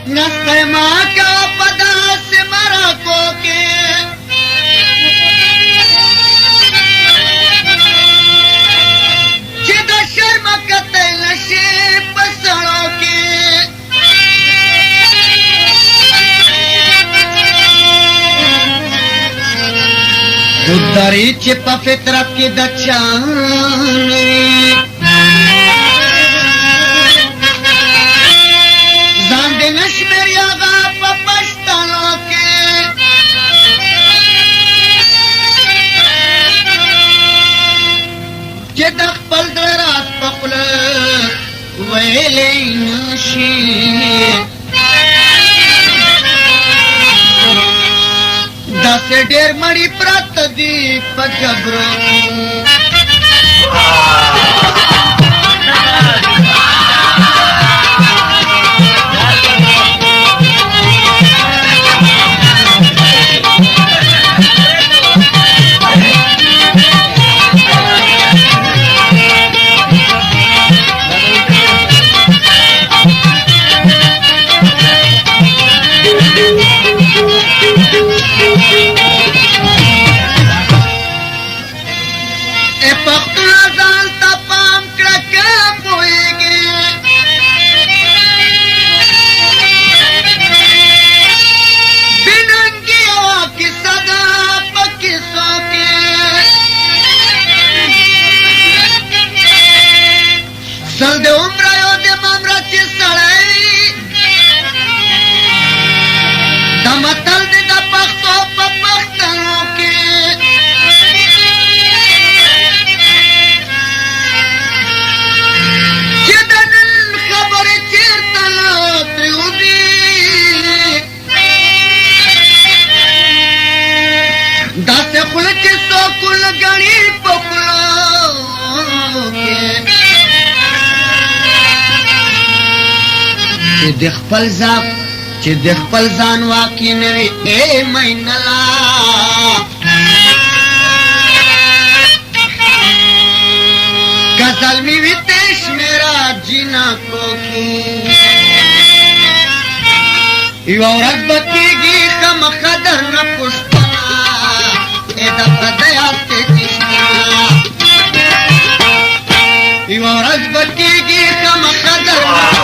नस्मा का पदा से मरा को के जिद शर्म कतल नशे पसड़ों के उदरी चिप फितरत की दचानी दस डेर मड़ी प्रत दीप जबरो چې د خپل ځان واقع نه وي اے مینلا غزل می وي تیش میرا جینا کوکی یو ورځ بکیږي خم قدر نه پښتنا اې د پدیات تشنا یو ورځ بکیږي خم قدر